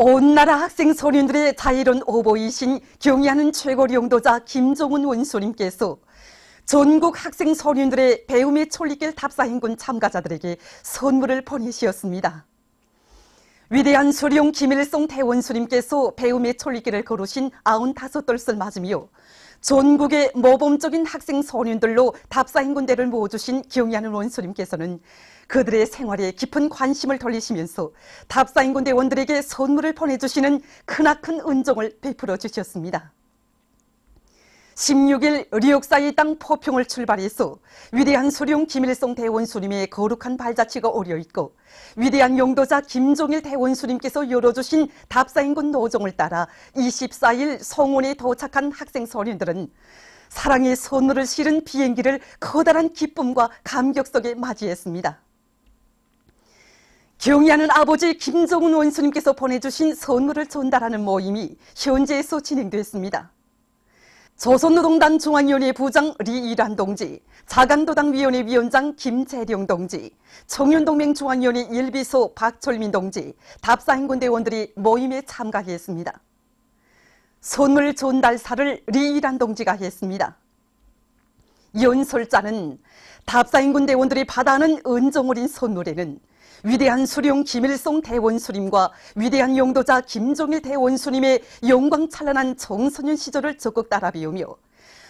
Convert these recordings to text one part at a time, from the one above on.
온 나라 학생 소년들의 자유로운 오보이신 경의하는 최고 용도자 김종훈 원수님께서 전국 학생 소년들의 배움의 촐리길 답사행군 참가자들에게 선물을 보내시었습니다. 위대한 수령 김일성 대원수님께서 배움의 촐리길을 걸으신 95돌을 맞으며 전국의 모범적인 학생 소년들로 답사행군대를 모아주신 경의하는 원수님께서는 그들의 생활에 깊은 관심을 돌리시면서 답사행군대원들에게 선물을 보내주시는 크나큰 은총을 베풀어 주셨습니다. 16일 리옥사의 땅 포평을 출발해서 위대한 수령 김일성 대원수님의 거룩한 발자취가 오려있고 위대한 용도자 김종일 대원수님께서 열어주신 답사행군 노정을 따라 24일 성원에 도착한 학생 소년들은 사랑의 선물을 실은 비행기를 커다란 기쁨과 감격 속에 맞이했습니다. 경의하는 아버지 김종훈 원수님께서 보내주신 선물을 전달하는 모임이 현재에서 진행됐습니다. 조선노동당 중앙위원회 부장 리일환 동지, 자간도당위원회 위원장 김재령 동지, 청년동맹 중앙위원회 일비소 박철민 동지, 답사행군대원들이 모임에 참가했습니다. 선물 전달사를 리일환 동지가 했습니다. 연설자는 답사행군대원들이 받아하는 은총 어린 선물에는 위대한 수령 김일성 대원수님과 위대한 용도자 김종일 대원수님의 영광 찬란한 청소년 시절을 적극 따라 배우며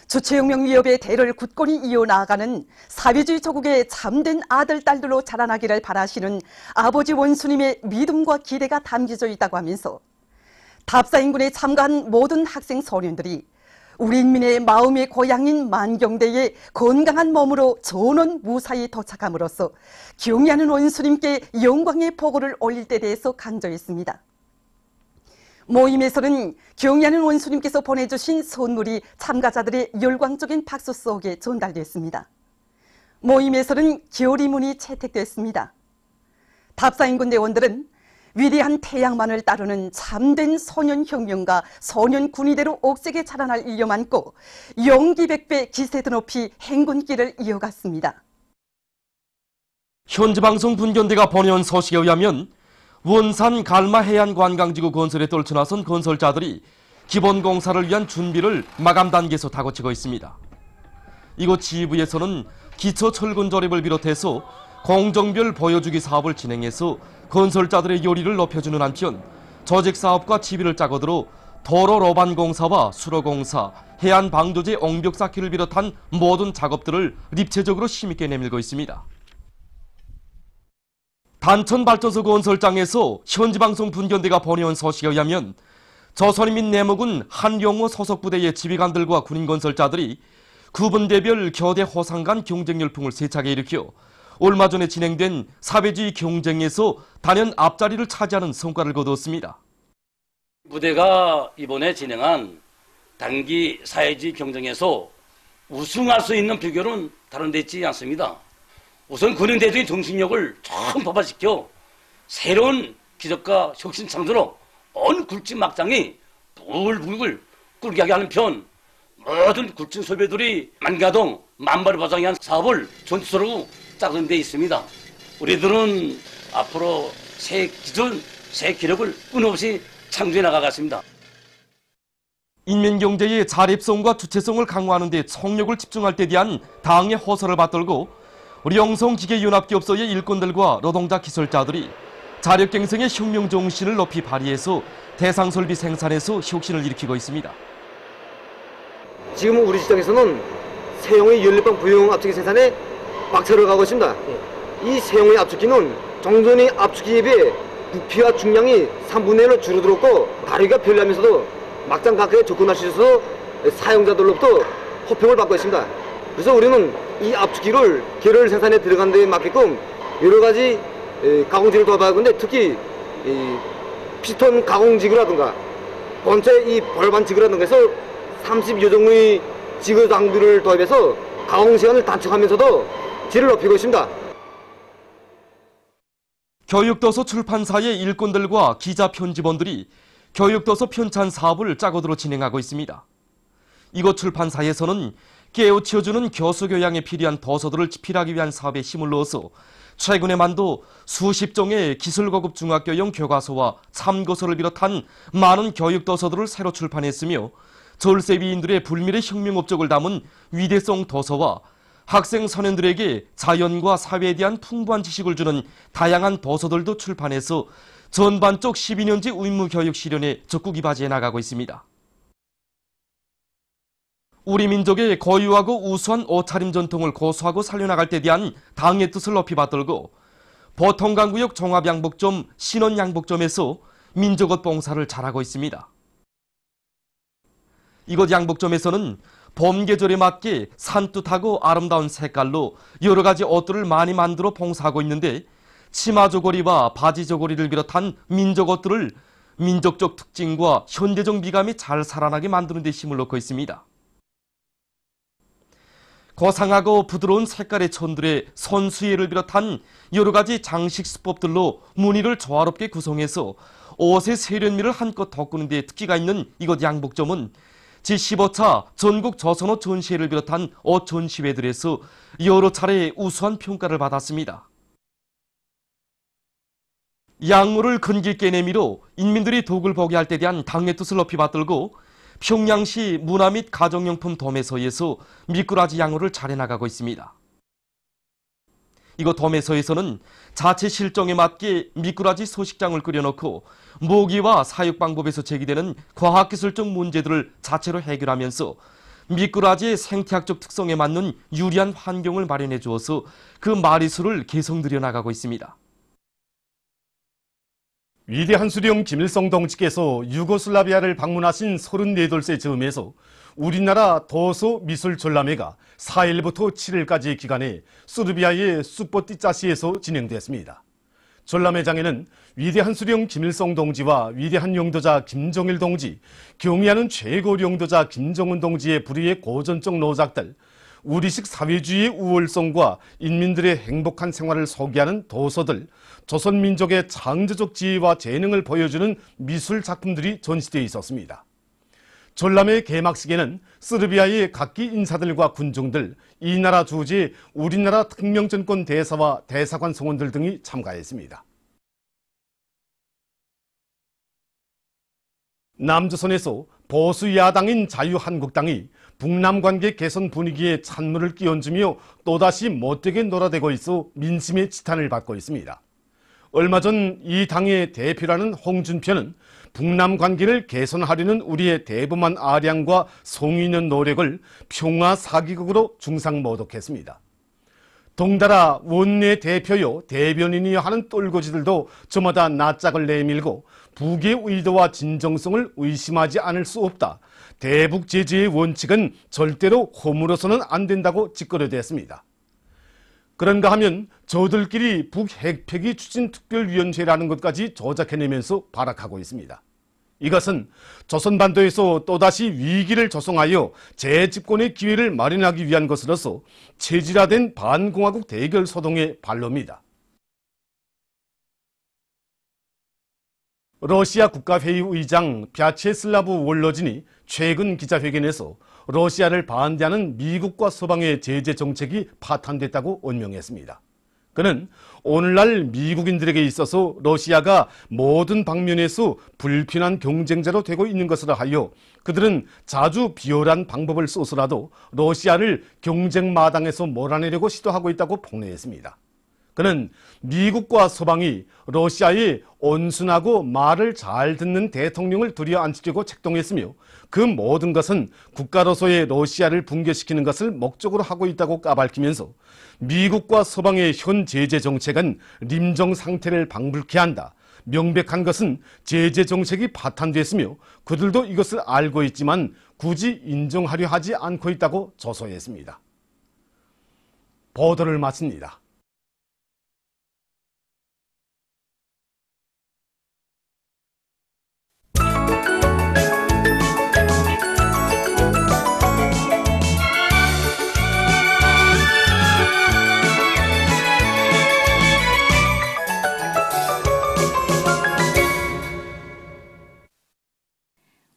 주체혁명 위협의 대를 굳건히 이어나가는 사회주의 조국의 참된 아들, 딸들로 자라나기를 바라시는 아버지 원수님의 믿음과 기대가 담겨져 있다고 하면서 답사행군에 참가한 모든 학생 소년들이 우리 인민의 마음의 고향인 만경대에 건강한 몸으로 전원 무사히 도착함으로써 경의하는 원수님께 영광의 보고를 올릴 때 대해서 강조했습니다. 모임에서는 경의하는 원수님께서 보내주신 선물이 참가자들의 열광적인 박수 속에 전달됐습니다. 모임에서는 결의문이 채택됐습니다. 답사행군대원들은 위대한 태양만을 따르는 참된 소년혁명가 소년군의대로 옥색에 자라날 일념 안고 용기백배 기세드 높이 행군길을 이어갔습니다. 현지방송 분견대가 보내온 소식에 의하면 원산 갈마 해안관광지구 건설에 떨쳐나선 건설자들이 기본공사를 위한 준비를 마감 단계에서 다고치고 있습니다. 이곳 지부에서는 기초 철근 조립을 비롯해서 공정별 보여주기 사업을 진행해서 건설자들의 요리를 높여주는 한편 조직사업과 지비를 짜고 들어 도로 로반공사와 수로공사, 해안방조제 옹벽 쌓기를 비롯한 모든 작업들을 입체적으로 힘있게 내밀고 있습니다. 단천발전소 건설장에서 현지방송 분견대가 보내온 소식에 의하면 조선인민 내목은 한용호 소속 부대의 지휘관들과 군인 건설자들이 구분대별 교대 호상 간 경쟁 열풍을 세차게 일으켜 얼마 전에 진행된 사회주의 경쟁에서 단연 앞자리를 차지하는 성과를 거두었습니다. 부대가 이번에 진행한 단기 사회주의 경쟁에서 우승할 수 있는 비결은 다른 데 있지 않습니다. 우선 군인대들의 정신력을 처음 폭발시켜 새로운 기적과 혁신 창조로 온 굴진 막장이 불불 끓게 하게 하는 편 모든 굴진 소배들이 만가동 만발을 보장해 한 사업을 전투적으로 짜는 데 있습니다. 우리들은 앞으로 새 기존, 새 기록을 끊임없이 창조해 나가겠습니다. 인민경제의 자립성과 주체성을 강화하는 데 총력을 집중할 때 대한 당의 호소를 받들고 우리 영성기계연합기업소의 일꾼들과 노동자 기술자들이 자력갱생의 혁명 정신을 높이 발휘해서 대상설비 생산에서 혁신을 일으키고 있습니다. 지금 우리 시장에서는 세용의 연립방 부용 압축기 생산에 막차를 가고 있습니다. 이 세용의 압축기는 정전의 압축기에 비해 부피와 중량이 3분의 1로 줄어들었고 다리가 편리하면서도 막장 가까이 접근할 수 있어서 사용자들로부터 호평을 받고 있습니다. 그래서 우리는 이 압축기를 계열 생산에 들어가는 데 맞게끔 여러 가지 가공지를 도입할 건데 특히 피스톤 가공지구라든가 본체 이 벌반지구라든가 해서 30여 종의 지구 장비를 도입해서 가공 시간을 단축하면서도 질을 높이고 있습니다. 교육도서 출판사의 일꾼들과 기자 편집원들이 교육도서 편찬 사업을 짜고 들어 진행하고 있습니다. 이곳 출판사에서는 깨우쳐주는 교수 교양에 필요한 도서들을 집필하기 위한 사업에 힘을 넣어서 최근에만도 수십 종의 기술고급 중학교용 교과서와 참고서를 비롯한 많은 교육도서들을 새로 출판했으며 절세비인들의 불멸의 혁명 업적을 담은 위대성 도서와 학생 선현들에게 자연과 사회에 대한 풍부한 지식을 주는 다양한 도서들도 출판해서 전반적 12년제 의무교육 실현에 적극 이바지해 나가고 있습니다. 우리 민족의 고유하고 우수한 옷차림 전통을 고수하고 살려나갈 때 대한 당의 뜻을 높이 받들고 보통강구역 종합양복점 신원양복점에서 민족옷 봉사를 잘하고 있습니다. 이곳 양복점에서는 봄 계절에 맞게 산뜻하고 아름다운 색깔로 여러 가지 옷들을 많이 만들어 봉사하고 있는데 치마 저고리와 바지 저고리를 비롯한 민족옷들을 민족적 특징과 현대적 미감이 잘 살아나게 만드는 데 힘을 넣고 있습니다. 고상하고 부드러운 색깔의 천들에 손수예를 비롯한 여러 가지 장식 수법들로 무늬를 조화롭게 구성해서 옷의 세련미를 한껏 돋구는 데 특기가 있는 이곳 양복점은 제15차 전국 조선옷 전시회를 비롯한 옷 전시회들에서 여러 차례 우수한 평가를 받았습니다. 양물을 근길게 내밀어 인민들이 덕을 보게 할 때 대한 당의 뜻을 높이 받들고 평양시 문화 및 가정용품 도매소에서 미꾸라지 양호를 잘 해나가고 있습니다. 이곳 도매소에서는 자체 실정에 맞게 미꾸라지 소식장을 끓여놓고 모기와 사육 방법에서 제기되는 과학기술적 문제들을 자체로 해결하면서 미꾸라지의 생태학적 특성에 맞는 유리한 환경을 마련해 주어서 그 마리수를 계속 늘려나가고 있습니다. 위대한 수령 김일성 동지께서 유고슬라비아를 방문하신 34돌째 즈음에서 우리나라 도서 미술 전람회가 4일부터 7일까지 기간에 서르비아의 수포티짜시에서 진행됐습니다. 전람회장에는 위대한 수령 김일성 동지와 위대한 용도자 김정일 동지, 경의하는 최고 용도자 김정은 동지의 불의의 고전적 노작들, 우리식 사회주의의 우월성과 인민들의 행복한 생활을 소개하는 도서들, 조선민족의 창조적 지혜와 재능을 보여주는 미술 작품들이 전시되어 있었습니다. 전람회 개막식에는 서르비아의 각기 인사들과 군중들, 이 나라 주재 우리나라 특명전권 대사와 대사관 성원들 등이 참가했습니다. 남조선에서 보수 야당인 자유한국당이 북남 관계 개선 분위기에 찬물을 끼얹으며 또다시 못되게 놀아대고 있어 민심의 지탄을 받고 있습니다. 얼마 전 이 당의 대표라는 홍준표는 북남 관계를 개선하려는 우리의 대범한 아량과 성의 있는 노력을 평화 사기극으로 중상모독했습니다. 동달아 원내 대표요 대변인이여 하는 똘거지들도 저마다 낯짝을 내밀고 북의 의도와 진정성을 의심하지 않을 수 없다. 대북 제재의 원칙은 절대로 허물어서는 안 된다고 짓거려댔습니다. 그런가 하면 저들끼리 북핵폐기 추진특별위원회라는 것까지 조작해내면서 발악하고 있습니다. 이것은 조선반도에서 또다시 위기를 조성하여 재집권의 기회를 마련하기 위한 것으로서 체질화된 반공화국 대결 소동의 발로입니다. 러시아 국가회의 의장 벼체슬라브 월러진이 최근 기자회견에서 러시아를 반대하는 미국과 서방의 제재 정책이 파탄됐다고 언명했습니다. 그는 오늘날 미국인들에게 있어서 러시아가 모든 방면에서 불편한 경쟁자로 되고 있는 것으로 하여 그들은 자주 비열한 방법을 써서라도 러시아를 경쟁 마당에서 몰아내려고 시도하고 있다고 폭로했습니다. 그는 미국과 서방이 러시아의 온순하고 말을 잘 듣는 대통령을 들여앉히려고 책동했으며 그 모든 것은 국가로서의 러시아를 붕괴시키는 것을 목적으로 하고 있다고 까발키면서 미국과 서방의 현 제재 정책은 림정 상태를 방불케 한다. 명백한 것은 제재 정책이 파탄됐으며 그들도 이것을 알고 있지만 굳이 인정하려 하지 않고 있다고 조소했습니다. 보도를 마칩니다.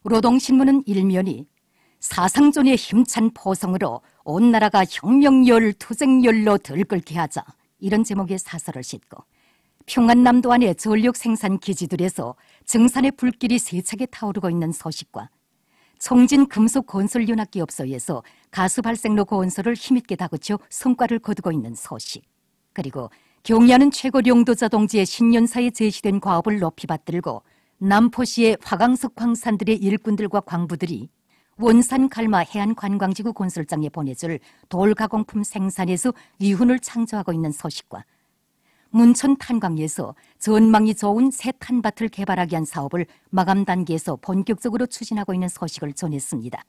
노동신문은 일면이 사상전의 힘찬 포성으로 온 나라가 혁명열, 투쟁열로 들끓게 하자 이런 제목의 사설을 싣고 평안남도 안의 전력 생산 기지들에서 증산의 불길이 세차게 타오르고 있는 소식과 청진 금속 건설 연합기업소에서 가스 발생로 건설을 힘있게 다그쳐 성과를 거두고 있는 소식, 그리고 경의하는 최고 용도자 동지의 신년사에 제시된 과업을 높이 받들고 남포시의 화강석 광산들의 일꾼들과 광부들이 원산 갈마 해안관광지구 건설장에 보내줄 돌가공품 생산에서 위훈을 창조하고 있는 소식과 문천 탄광에서 전망이 좋은 새 탄밭을 개발하기 위한 사업을 마감 단계에서 본격적으로 추진하고 있는 소식을 전했습니다.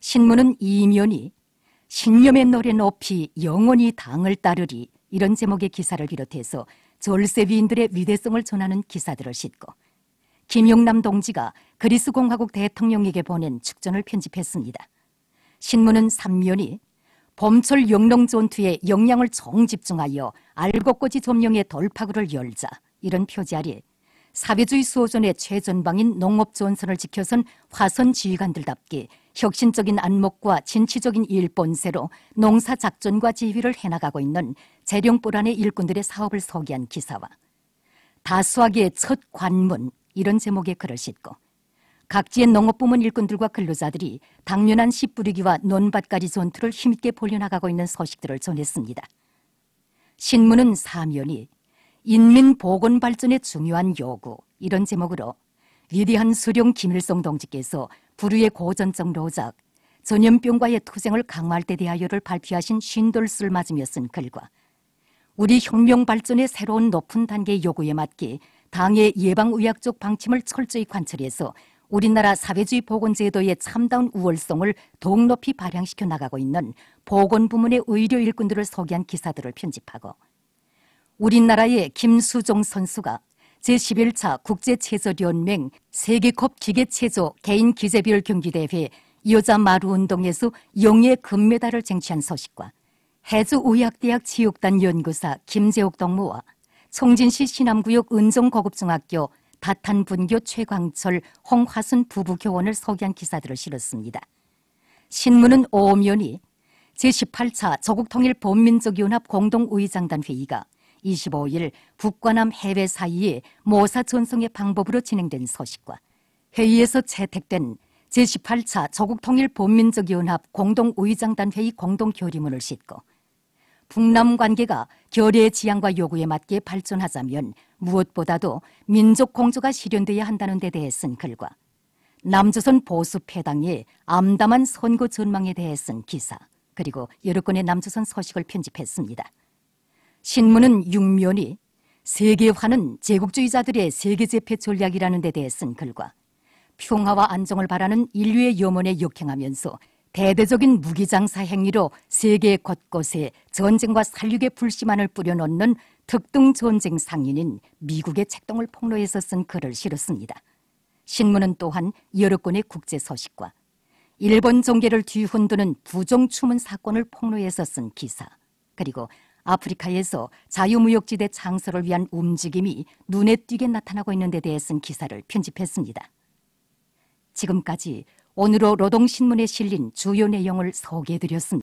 신문은 이면이 신념의 노래 높이 영원히 당을 따르리 이런 제목의 기사를 비롯해서 절세 위인들의 위대성을 전하는 기사들을 싣고 김용남 동지가 그리스 공화국 대통령에게 보낸 축전을 편집했습니다. 신문은 3면이 봄철 영농 전투에 역량을 정집중하여 알곡고지 점령의 돌파구를 열자 이런 표지 아래 사회주의 수호전의 최전방인 농업 전선을 지켜선 화선 지휘관들답게 혁신적인 안목과 진취적인 일본세로 농사 작전과 지휘를 해나가고 있는 재령보란의 일꾼들의 사업을 소개한 기사와 다수하게 첫 관문 이런 제목의 글을 싣고 각지의 농업부문 일꾼들과 근로자들이 당면한 씨 뿌리기와 논밭가리 전투를 힘있게 벌여나가고 있는 소식들을 전했습니다. 신문은 사면이 인민보건발전의 중요한 요구 이런 제목으로 위대한 수령 김일성 동지께서 불후의 고전적 노작 전염병과의 투쟁을 강화할 때 대하여를 발표하신 쉰돌스를 맞으며 쓴 글과 우리 혁명 발전의 새로운 높은 단계의 요구에 맞게 당의 예방의학적 방침을 철저히 관철해서 우리나라 사회주의 보건제도의 참다운 우월성을 더욱 높이 발扬시켜 나가고 있는 보건부문의 의료 일꾼들을 소개한 기사들을 편집하고 우리나라의 김수종 선수가 제11차 국제체조연맹 세계컵 기계체조 개인 기재별 경기대회 여자 마루운동에서 영예 금메달을 쟁취한 소식과 해주의학대학 지육단 연구사 김재옥 동무와 청진시 신암구역 은정고급중학교 다탄분교 최광철 홍화순 부부 교원을 소개한 기사들을 실었습니다. 신문은 오면이 제18차 조국통일본민족연합 공동의장단 회의가 25일 북과 남 해외 사이에 모사 전송의 방법으로 진행된 소식과 회의에서 채택된 제18차 조국통일본민족연합 공동의장단 회의 공동결의문을 싣고 북남 관계가 결의의 지향과 요구에 맞게 발전하자면 무엇보다도 민족 공조가 실현돼야 한다는 데 대해 쓴 글과 남조선 보수 패당의 암담한 선거 전망에 대해 쓴 기사 그리고 여러 건의 남조선 소식을 편집했습니다. 신문은 6면이 세계화는 제국주의자들의 세계제패 전략이라는 데 대해 쓴 글과 평화와 안정을 바라는 인류의 염원에 역행하면서 대대적인 무기장사 행위로 세계 곳곳에 전쟁과 살육의 불씨만을 뿌려놓는 특등 전쟁 상인인 미국의 책동을 폭로해서 쓴 글을 실었습니다. 신문은 또한 여러 건의 국제 소식과 일본 정계를 뒤흔드는 부정 추문 사건을 폭로해서 쓴 기사 그리고 아프리카에서 자유무역지대 창설을 위한 움직임이 눈에 띄게 나타나고 있는 데 대해 쓴 기사를 편집했습니다. 지금까지 오늘로 노동신문에 실린 주요 내용을 소개해드렸습니다.